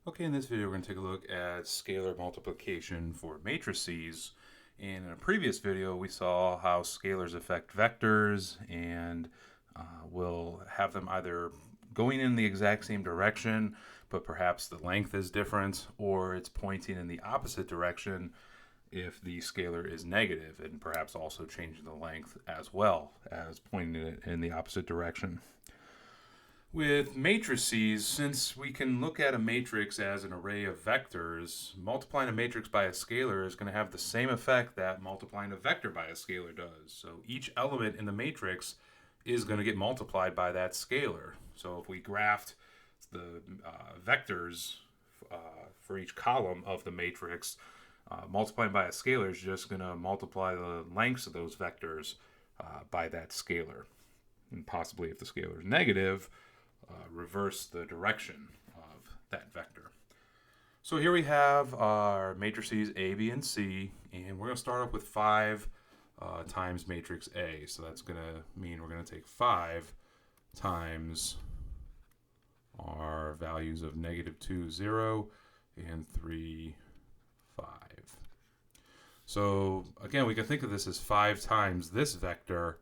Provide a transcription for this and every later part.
Okay, in this video we're going to take a look at scalar multiplication for matrices. And in a previous video we saw how scalars affect vectors, and we'll have them either going in the exact same direction but perhaps the length is different, or it's pointing in the opposite direction if the scalar is negative, and perhaps also changing the length as well as pointing it in the opposite direction. With matrices, since we can look at a matrix as an array of vectors, multiplying a matrix by a scalar is going to have the same effect that multiplying a vector by a scalar does. So each element in the matrix is going to get multiplied by that scalar. So if we graphed the vectors for each column of the matrix, multiplying by a scalar is just going to multiply the lengths of those vectors by that scalar. And possibly, if the scalar is negative, reverse the direction of that vector. So here we have our matrices A, B, and C, and we're going to start off with 5 times matrix A. So that's going to mean we're going to take 5 times our values of -2, 0, and 3, 5. So again, we can think of this as 5 times this vector,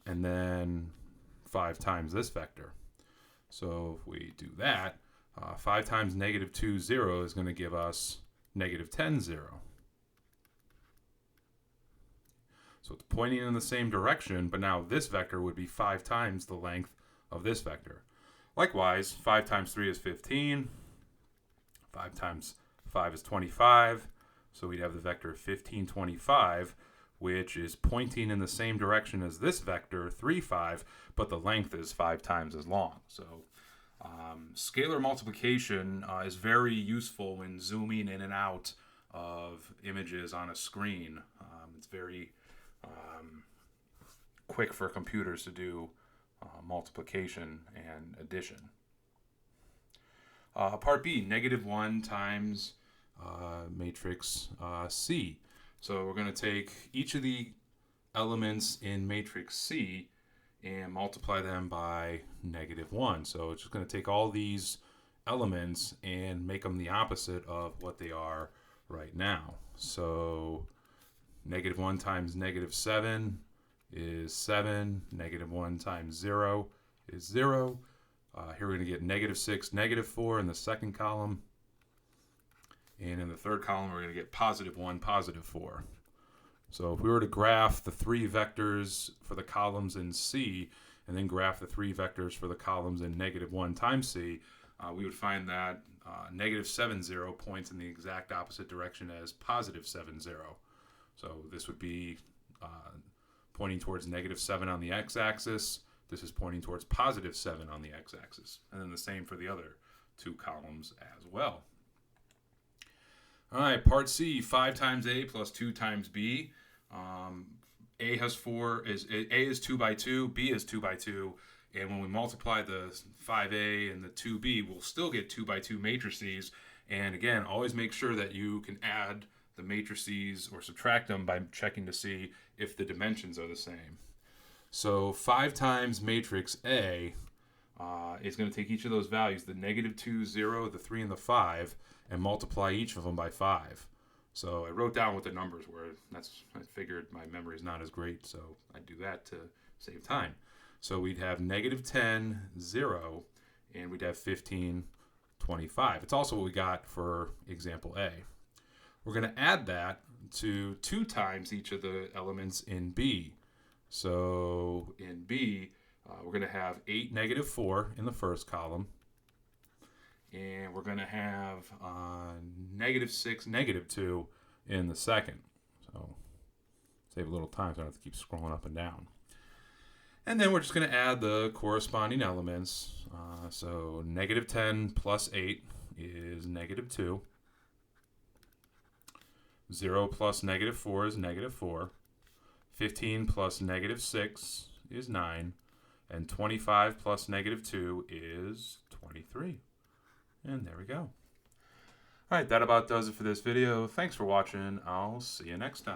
and then 5 times this vector. So if we do that, 5 times -2, 0 is going to give us -10, 0. So it's pointing in the same direction, but now this vector would be 5 times the length of this vector. Likewise, 5 times 3 is 15. 5 times 5 is 25. So we'd have the vector 15, 25, which is pointing in the same direction as this vector, 3, 5, but the length is 5 times as long. So scalar multiplication is very useful when zooming in and out of images on a screen. It's very quick for computers to do multiplication and addition. Part B, -1 times matrix C. So we're going to take each of the elements in matrix C and multiply them by -1. So it's just going to take all these elements and make them the opposite of what they are right now. So -1 times -7 is 7. -1 times 0 is 0. Here we're going to get -6, -4 in the second column. And in the third column, we're going to get +1, +4. So if we were to graph the 3 vectors for the columns in C, and then graph the 3 vectors for the columns in -1 times C, we would find that -7, 0 points in the exact opposite direction as +7, 0. So this would be pointing towards -7 on the x-axis. This is pointing towards +7 on the x-axis. And then the same for the other 2 columns as well. All right, part C, 5 times A plus 2 times B. A has 4, A is 2 by 2, B is 2 by 2, and when we multiply the 5A and the 2B, we'll still get 2 by 2 matrices. And again, always make sure that you can add the matrices or subtract them by checking to see if the dimensions are the same. So 5 times matrix A is going to take each of those values, the -2, 0, the 3, and the 5, and multiply each of them by 5. So I wrote down what the numbers were. I figured my memory is not as great, so I'd do that to save time. So we'd have -10, 0, and we'd have 15, 25. It's also what we got for example A. We're going to add that to 2 times each of the elements in B. So in B, we're going to have 8, -4 in the first column. And we're going to have -6, -2 in the second. So save a little time so I don't have to keep scrolling up and down. And then we're just going to add the corresponding elements. So -10 plus 8 is -2. 0 plus -4 is -4. 15 plus -6 is 9. And 25 plus -2 is 23. And there we go. All right, that about does it for this video. Thanks for watching. I'll see you next time.